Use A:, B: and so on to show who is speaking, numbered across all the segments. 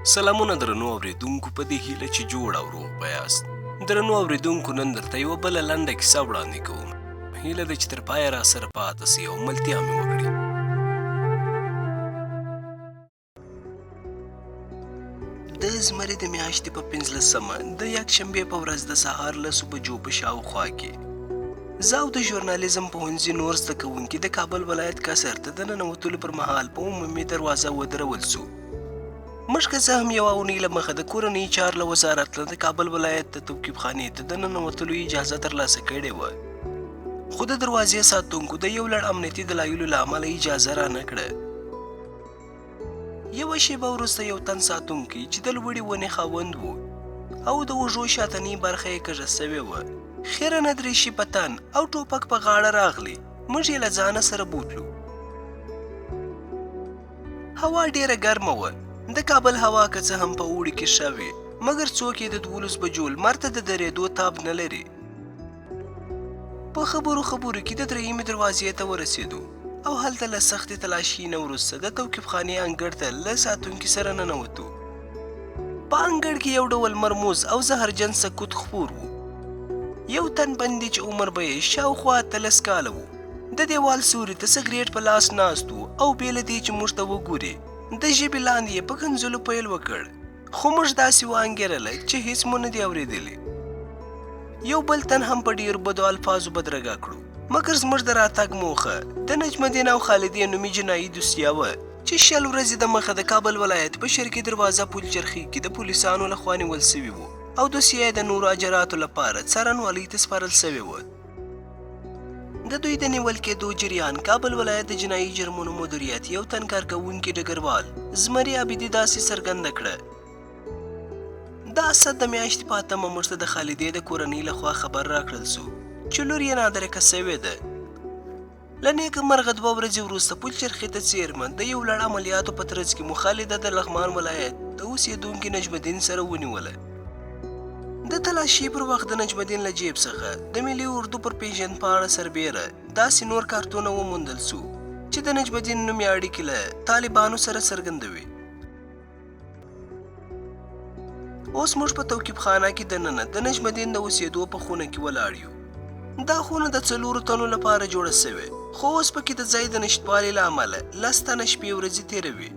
A: سلامونه درنو اوریدونکو په دې هیله چې جوړ او روغ به یاست. درنو اوریدونکو نن درته یوه بله لنډه کیسه وړاندې کوم. هیله ده چې تر پایه راسره پاته سئ او ملتیا مې وکړي. د زمري د میاشتې په 15مه د یکشنبې په ورځ د سهار 10 بجو په شاوخوا کې زه او د ژورنالیزم پوهنځي نور زده کوونکي د کابل ولایت کسر ته د ننوتلو پر مهال په عمومي دروازه ودرول سو. موږ که څه هم یوه اونۍ له مخه د کورنۍ چارو له وزارت نه د کابل ولایت د توقیفخانې ته د ننوتلو اجازه ترلاسه کړې وه، خو د دروازې ساتونکو د یو لړ امنیتي دلایلو له امله اجازه رانه کړه. یوه شېبه وروسته یو تن ساتونکی چې د لوړې ونې خاوند و او د اوږو شاتنۍ برخه یې کږه سوې وه، خیره نه دریشي په تن او ټوپک په غاړه راغلی. موږ یې له ځانه سره بوتلو. هوا ډېره ګرمه وه. د کابل هوا که څه هم په اوړي کې ښه وي، مګر څوک یې د 12 بجو لمر ته د درېدو تاب نه لري. په خبرو کې د درېیمې دروازې ته ورسېدو او هلته له سختې تلاشۍ نه وروسته د توقیفخانې انګړ ته له ساتونکي سره ننوتو. په انګړ کې یو ډول مرموز او زهرجن سکوت خپور و. یو تن بندي چې عمر به یې شاوخوا 13 کاله و د دیوال سوري ته سګرېټ په لاس ناست و او بې له دې چې موږ ته وګوري د ژبې لاندې یې په ښکنځلو پیل وکړ، خو موږ داسې وانګېرله چې هیڅ مو نه دي اورېدلي. یو بل تن هم په ډېرو بدو الفاظو بدرګه کړو، مګر زموږ د راتګ موخه د نجم الدین او خالدې نومي جنایي دوسیه وه چې 6 ورځې د مخه د کابل ولایت په شرقي دروازه پل چرخي کې د پولیسانو لخوا نیول سوي وو او دوسیه د نورو اجراتو لپاره څارنوالۍ ته سپارل سوې وه. د دوی د نیول کېدو جریان کابل ولایت د جنایي جرمونو مدیریت یو تن کارکوونکي ډګروال زمري عابدي داسې څرګنده کړه. د اسد د میاشتې په 8مه موږ ته د خالدې د کورنۍ لخوا خبر راکړل سو چې لور یې نادرکه سوې ده. له نیکه مرغه 2 ورځې وروسته پل چرخي ته څیرمه د یو لړ عملیاتو په ترڅ کې مو خالده د لغمان ولایت د اوسېدونکي نجم الدین سره ونیوله. د تلاشۍ پر وخت د نجم الدین له جیب څخه د ملي اردو پر پیژندپاڼه سربیره داسې نور کارتونه وموندل سو چې د نجم الدین نومي اړیکې له طالبانو سره څرګندوي. اوس موږ په توقیفخانه کې دننه د نجم الدین د اوسېدو په خونه کې ولاړ یو. دا خونه د 4 تنو لپاره جوړه سوې، خو اوس پکې د ځای د نشتوالي له امله 10 تنه شپې ورځې تېروي.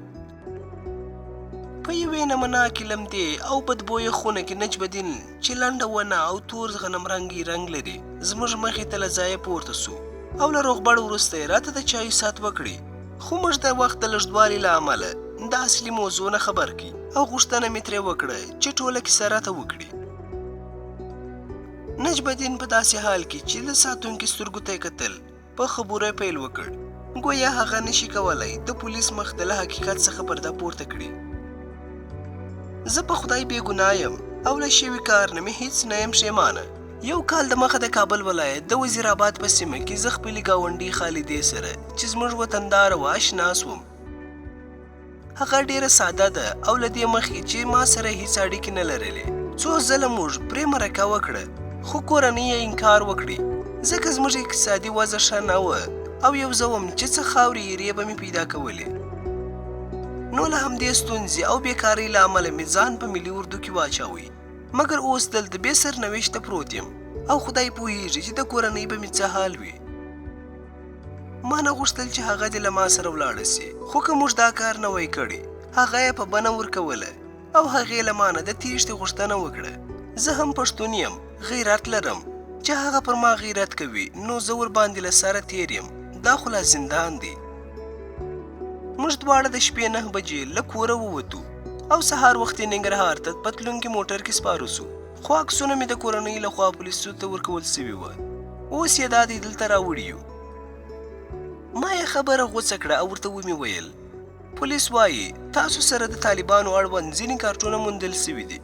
A: په یوې نمناکې لمدې او بدبویه خونه کې نجم الدین چې لنډه ونه او تور غنمرنګي رنګ لري زموږ مخې ته له ځایه پورته سو او له روغبړ وروسته یې راته د چایو سات وکړي، خو موږ د وخت د لږدوالي له امله د اصلي موضوع نه خبر کړي او غوښتنه مې ترې وکړه چې ټوله کیسه راته وکړي. نجم الدین په داسې حال کې چې د ساتونکي سترګو ته یې کتل په خبرو پیل وکړ، ګویا هغه نشي کولی د پولیس مخ ته له حقیقت څخه پرده پورته کړي. زه په خدای بې ګناه یم او له شوي کار نه مې هیڅ نه یم پښیمانه. یو کال د مخه د کابل ولایت د وزیر آباد په سیمه کې زه خپلې ګاونډۍ خالدې سره چې زموږ وطنداره وه اشنا سوم. هغه ډېره ساده ده او له دې مخکې چې ما سره هیڅ اړیکې نه لرلې. څو ځله موږ پرې مرکه وکړه، خو کورنۍ یې انکار وکړي ځکه زموږ اقتصادي وضع ښه نه وه او یو زه وم چې څه خاورې ایرې به مې پیدا کولې. نو له همدې ستونزې او بیکارۍ له امله مې ځان په ملي اردو کې واچوئ، مګر اوس دلته بې سرنوشته پروت یم او خدای پوهیږي چې د کورنۍ به مې څه حال وي. ما نه غوښتل چې هغه دې له ما سره ولاړه سي، خو که موږ دا کار نه وای کړی هغه یې په بنه ورکوله او هغې له ما نه د تیښتې غوښتنه وکړه. زه هم پښتون یم، غیرت لرم، چې هغه پر ما غیرت کوي نو زه ورباندې له سره تیر یم. دا خو لا زندان دی. موږ دواړه د شپې 9 بجې له کوره ووتو او سهار وختي ننګرهار ته پتلونکي موټر کې سپارو سو، خو عکسونه مې د کورنۍ لخوا پولیسو ته ورکول سوي وه. اوس یې دا دی دلته راوړي یو. ما یې خبره غوڅه کړه او ورته ومې ویل پولیس وایي تاسو سره د طالبانو اړوند ځینې کارتونه موندل سوي دي،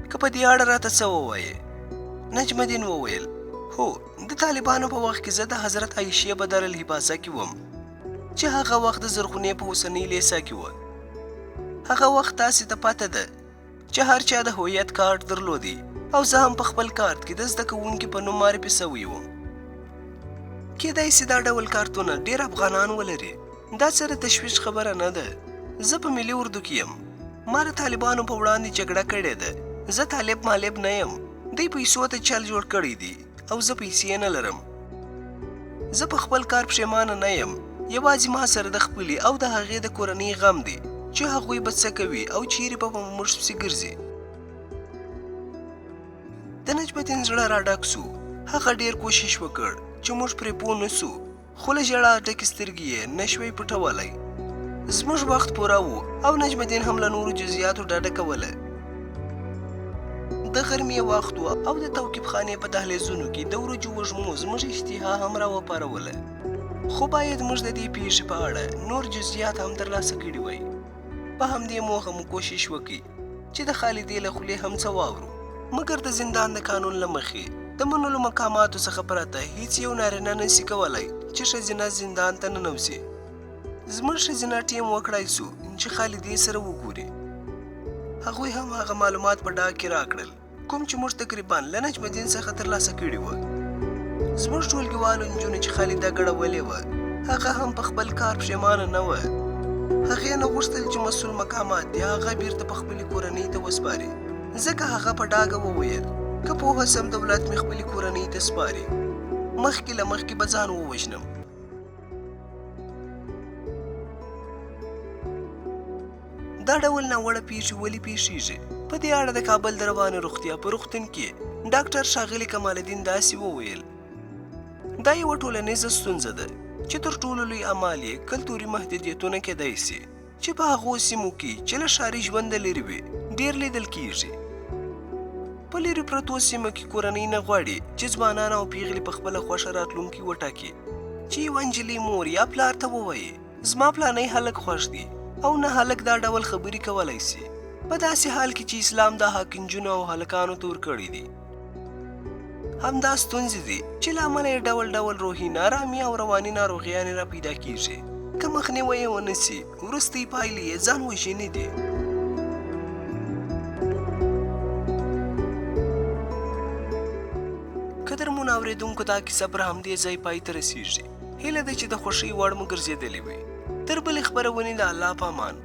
A: که په دې اړه راته څه ووایې. نجم الدین وویل هو، د طالبانو په وخت کې زه د حضرت عایشې بدر الحباسه کې وم چې هغه وخت د زرغونې په اوسنۍ لیسا کې وه. هغه وخت تاسې ته پته ده چې هر چا د هویت کارت درلودی او زه هم په خپل کارت کې د زده کوونکي په نوم معرفي سوی وم. کېدای سي دا ډول کارتونه ډېر افغانان ولري، دا سره تشویش خبره نه ده. زه په ملي اردو کې یم، ما د طالبانو په وړاندې جګړه کړې ده. زه طالب مالب نه یم. دوی پیسو ته چل جوړ کړی دي او زه پیسې نه لرم. زه په خپل کار پښیمانه نه یم. یوازې ما سره د خپلې او د هغې د کورنۍ غم دی چې هغوی به څه کوي او چیرې به موږ پسې ګرځي. د نجم الدین زړه راډک سو. هغه ډیر کوشش وکړ چې موږ پرې پوه نه سو، خو له ژړا ډکې سترګې یې نه شوی پټولی. زموږ وخت پوره و او نجم الدین هم له نورو جزئیاتو ډډه کوله. د غرمې وخت و او د توقیف خانې په دهلیزونو کې د وریجو وږمو زموږ اشتها هم راوپاروله، خو باید موږ د دې پیښې په اړه نور جزئیات هم ترلاسه کړي وای. په همدې موخه مو کوشش وکړي چې د خالدې له خولې هم څه واورو، مګر د زندان د قانون له مخې د منلو مقاماتو څخه پرته هیڅ یو نارینه نشي کولی چې ښځینه زندان ته ننوځي. زموږ ښځینه ټیم وکړای سو چې خالدې سره وګوري. هغوی هم هغه معلومات په ډاګ کې راکړل کوم چې موږ تقریبا له نجم الدین څخه ترلاسه کړي وو. زموږ ټولګیوالو نجونو چې خالده ګډولې وه هغه هم په خپل کار پښیمانه نه وه. هغې نه غوښتل چې مسؤل مقامات د هغه بیرته په خپلې کورنۍ ته وسپاري، ځکه هغه په ډاګه وویل که پوهه سم دولت مې خپلې کورنۍ ته سپاري مخکې له مخکې به ځان ووژنم. دا ډول ناوړه پیښې ولې پیښیږي؟ په دې اړه د کابل د رواني روغتیا په روغتون کې ډاکټر ښاغلي کمال الدین داسې وویل: دا یوه ټولنیزه ستونزه ده چې تر ټولو لوی عمل یې کلتوري محدودیتونه کیدای سي چې په هغو سیمو کې چې له ښاري ژونده لرې وي ډېر لیدل کیږي. په لرې پرتو سیمو کې کورنۍ نه غواړي چې ځوانان او پیغلې په خپله خوښه راتلونکي وټاکي، چې یوه نجلۍ مور یا پلار ته ووایي زما پلانی هلک خوښ دی او نه هلک دا ډول خبرې کولی سي، په داسې حال کې چې اسلام دا حق نجونو او هلکانو ته ورکړی دی. همدا ستونزې دي چې له امله یې ډول ډول روحي نارامي او رواني ناروغیانې را پیدا کیږي. که مخنیوی یې ونه سي وروستۍ پایلې یې ځان وژنې دي. قدرمنو اورېدونکو، دا کیسه پر همدې ځای پای ته رسیږي. هیله ده چې د خوښۍ وړ مو ګرځېدلې وي. تر بلې خپرونې د الله په امان.